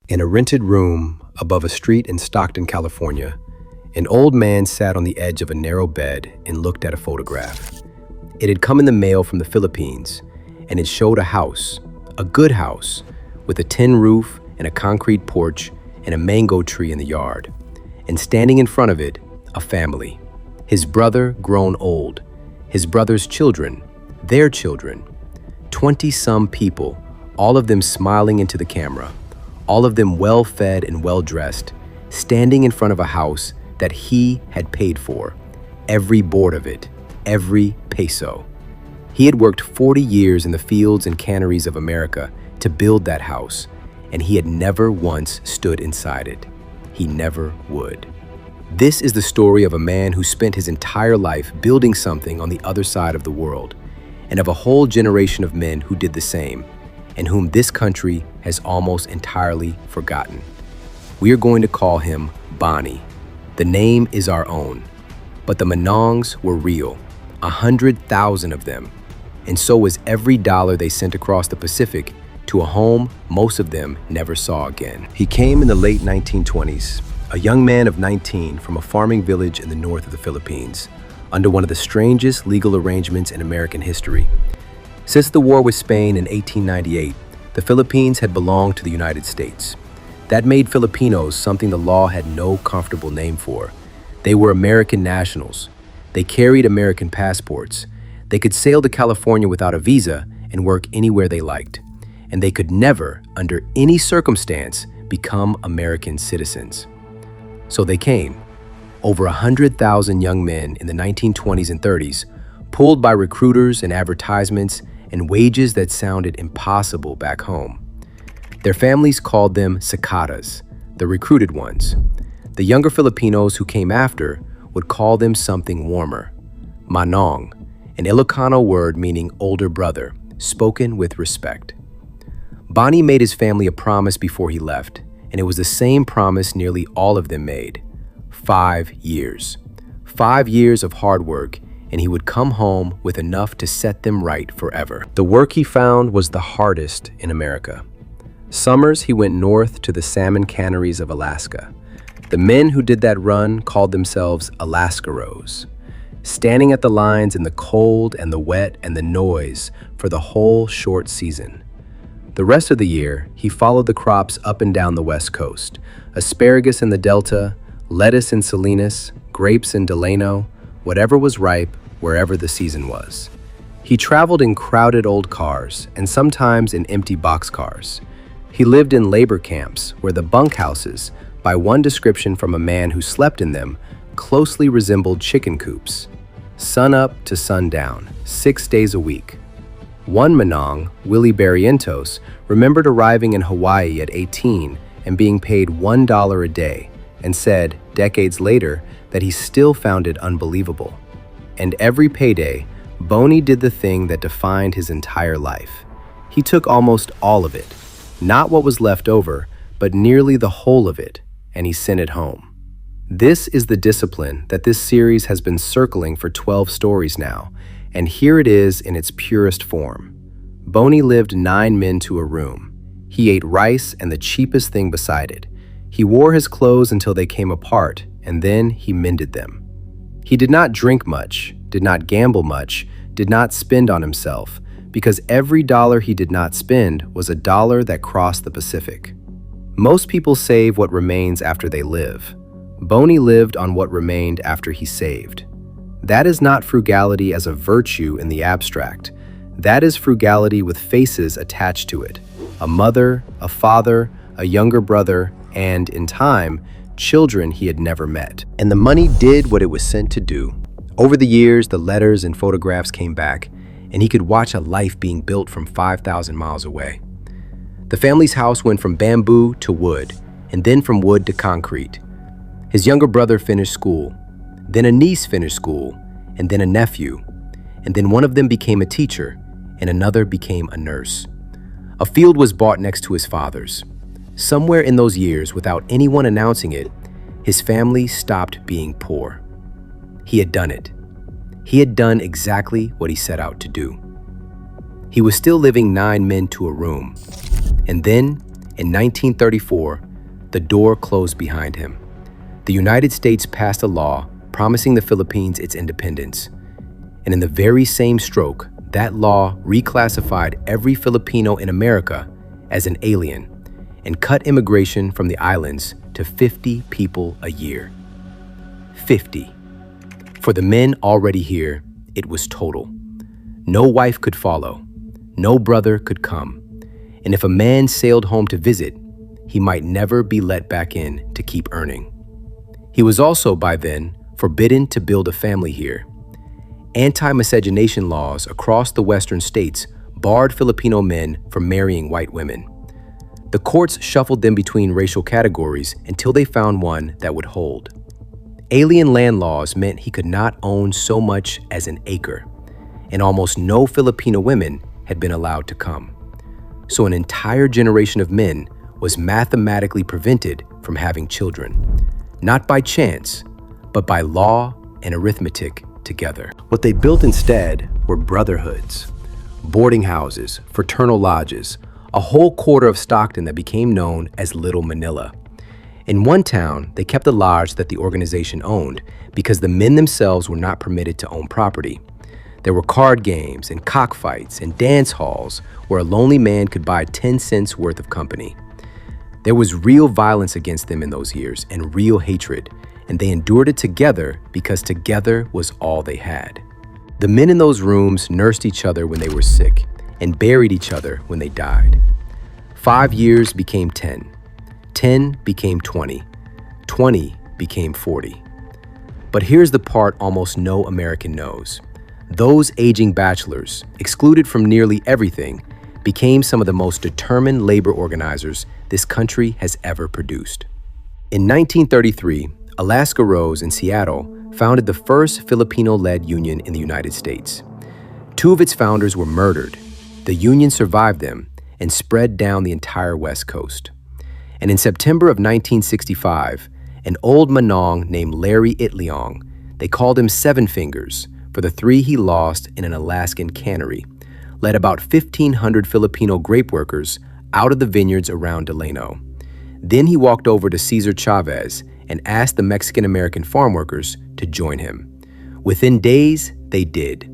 In a rented room above a street in Stockton, California, an old man sat on the edge of a narrow bed and looked at a photograph. It had come in the mail from the Philippines, and it showed a house, a good house, with a tin roof and a concrete porch and a mango tree in the yard. And standing in front of it, a family. His brother grown old, his brother's children, their children, 20-some people, all of them smiling into the camera, all of them well-fed and well-dressed, standing in front of a house that he had paid for, every board of it, every peso. He had worked 40 years in the fields and canneries of America to build that house, and he had never once stood inside it. He never would. This is the story of a man who spent his entire life building something on the other side of the world, and of a whole generation of men who did the same, and whom this country has almost entirely forgotten. We are going to call him Bonnie. The name is our own, but the manongs were real, 100,000 of them, and so was every dollar they sent across the Pacific to a home most of them never saw again. He came in the late 1920s, a young man of 19 from a farming village in the north of the Philippines, under one of the strangest legal arrangements in American history. Since the war with Spain in 1898, the Philippines had belonged to the United States. That made Filipinos something the law had no comfortable name for. They were American nationals. They carried American passports. They could sail to California without a visa and work anywhere they liked. And they could never, under any circumstance, become American citizens. So they came. Over 100,000 young men in the 1920s and 30s, pulled by recruiters and advertisements and wages that sounded impossible back home. Their families called them cicadas, the recruited ones. The younger Filipinos who came after would call them something warmer, manong, an Ilocano word meaning older brother, spoken with respect. Bonnie made his family a promise before he left, and it was the same promise nearly all of them made. 5 years. 5 years of hard work, and he would come home with enough to set them right forever. The work he found was the hardest in America. Summers, he went north to the salmon canneries of Alaska. The men who did that run called themselves Alaskaros, standing at the lines in the cold and the wet and the noise for the whole short season. The rest of the year, he followed the crops up and down the West Coast, asparagus in the Delta, lettuce in Salinas, grapes in Delano, whatever was ripe, wherever the season was. He traveled in crowded old cars and sometimes in empty boxcars. He lived in labor camps where the bunkhouses, by one description from a man who slept in them, closely resembled chicken coops. Sun up to sundown, 6 days a week. One manong, Willie Barrientos, remembered arriving in Hawaii at 18 and being paid $1 a day, and said, decades later, that he still found it unbelievable. And every payday, Bonnie did the thing that defined his entire life. He took almost all of it, not what was left over, but nearly the whole of it, and he sent it home. This is the discipline that this series has been circling for 12 stories now, and here it is in its purest form. Bonnie lived 9 men to a room. He ate rice and the cheapest thing beside it. He wore his clothes until they came apart, and then he mended them. He did not drink much, did not gamble much, did not spend on himself, because every dollar he did not spend was a dollar that crossed the Pacific. Most people save what remains after they live. Bonnie lived on what remained after he saved. That is not frugality as a virtue in the abstract. That is frugality with faces attached to it. A mother, a father, a younger brother, and, in time, children he had never met. And the money did what it was sent to do. Over the years, the letters and photographs came back, and he could watch a life being built from 5,000 miles away. The family's house went from bamboo to wood, and then from wood to concrete. His younger brother finished school, then a niece finished school, and then a nephew, and then one of them became a teacher, and another became a nurse. A field was bought next to his father's. Somewhere in those years, without anyone announcing it, his family stopped being poor. He had done it. He had done exactly what he set out to do. He was still living 9 men to a room. And then, In 1934, the door closed behind him. The United States passed a law promising the Philippines its independence. And in the very same stroke, that law reclassified every Filipino in America as an alien and cut immigration from the islands to 50 people a year. 50. For the men already here, it was total. No wife could follow, no brother could come, and if a man sailed home to visit, he might never be let back in to keep earning. He was also, by then, forbidden to build a family here. Anti-miscegenation laws across the western states barred Filipino men from marrying white women. The courts shuffled them between racial categories until they found one that would hold. Alien land laws meant he could not own so much as an acre, and almost no Filipino women had been allowed to come. So an entire generation of men was mathematically prevented from having children, not by chance, but by law and arithmetic together. What they built instead were brotherhoods, boarding houses, fraternal lodges, a whole quarter of Stockton that became known as Little Manila. In one town, they kept a lodge that the organization owned because the men themselves were not permitted to own property. There were card games and cockfights and dance halls where a lonely man could buy 10 cents worth of company. There was real violence against them in those years and real hatred, and they endured it together because together was all they had. The men in those rooms nursed each other when they were sick and buried each other when they died. 5 years became 10. 10 became 20. 20 became 40. But here's the part almost no American knows. Those aging bachelors, excluded from nearly everything, became some of the most determined labor organizers this country has ever produced. In 1933, Alaska Rose in Seattle founded the first Filipino-led union in the United States. 2 of its founders were murdered. The union survived them and spread down the entire West Coast. And in September of 1965, an old manong named Larry Itliong, they called him Seven Fingers for the 3 he lost in an Alaskan cannery, led about 1,500 Filipino grape workers out of the vineyards around Delano. Then he walked over to Cesar Chavez and asked the Mexican-American farm workers to join him. Within days, they did.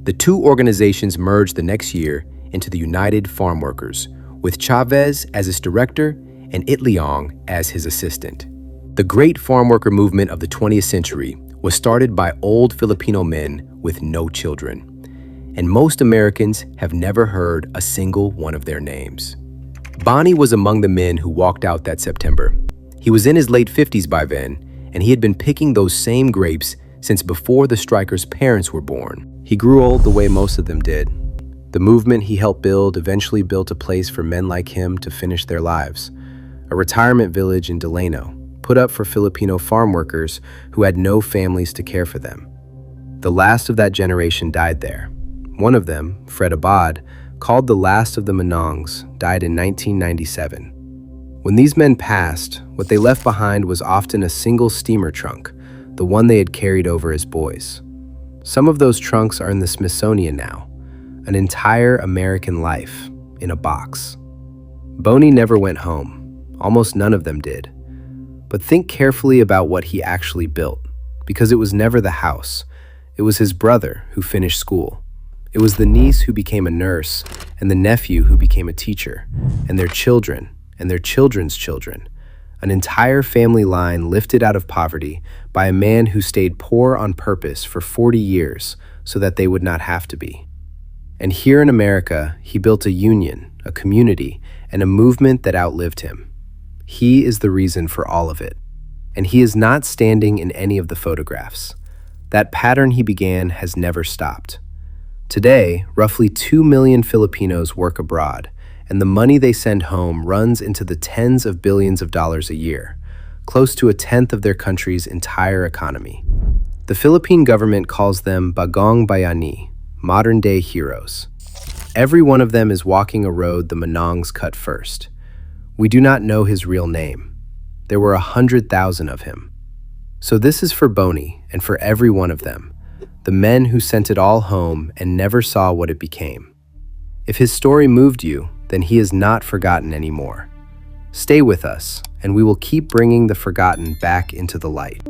The 2 organizations merged the next year into the United Farm Workers, with Chavez as its director and Itliong as his assistant. The great farm worker movement of the 20th century was started by old Filipino men with no children, and most Americans have never heard a single one of their names. Bonnie was among the men who walked out that September. He was in his late 50s by then, and he had been picking those same grapes since before the strikers' parents were born. He grew old the way most of them did. The movement he helped build eventually built a place for men like him to finish their lives. A retirement village in Delano, put up for Filipino farm workers who had no families to care for them. The last of that generation died there. One of them, Fred Abad, called the last of the Manongs, died in 1997. When these men passed, what they left behind was often a single steamer trunk, the one they had carried over as boys. Some of those trunks are in the Smithsonian now, an entire American life in a box. Boney never went home. Almost none of them did. But think carefully about what he actually built, because it was never the house. It was his brother who finished school. It was the niece who became a nurse, and the nephew who became a teacher, and their children, and their children's children. An entire family line lifted out of poverty by a man who stayed poor on purpose for 40 years so that they would not have to be. And here in America, he built a union, a community, and a movement that outlived him. He is the reason for all of it. And he is not standing in any of the photographs. That pattern he began has never stopped. Today, roughly 2 million Filipinos work abroad, and the money they send home runs into the tens of billions of dollars a year, close to 1/10 of their country's entire economy. The Philippine government calls them Bagong Bayani, modern-day heroes. Every one of them is walking a road the Manongs cut first. We do not know his real name. There were 100,000 of him. So this is for Boney and for every one of them, the men who sent it all home and never saw what it became. If his story moved you, then he is not forgotten anymore. Stay with us, and we will keep bringing the forgotten back into the light.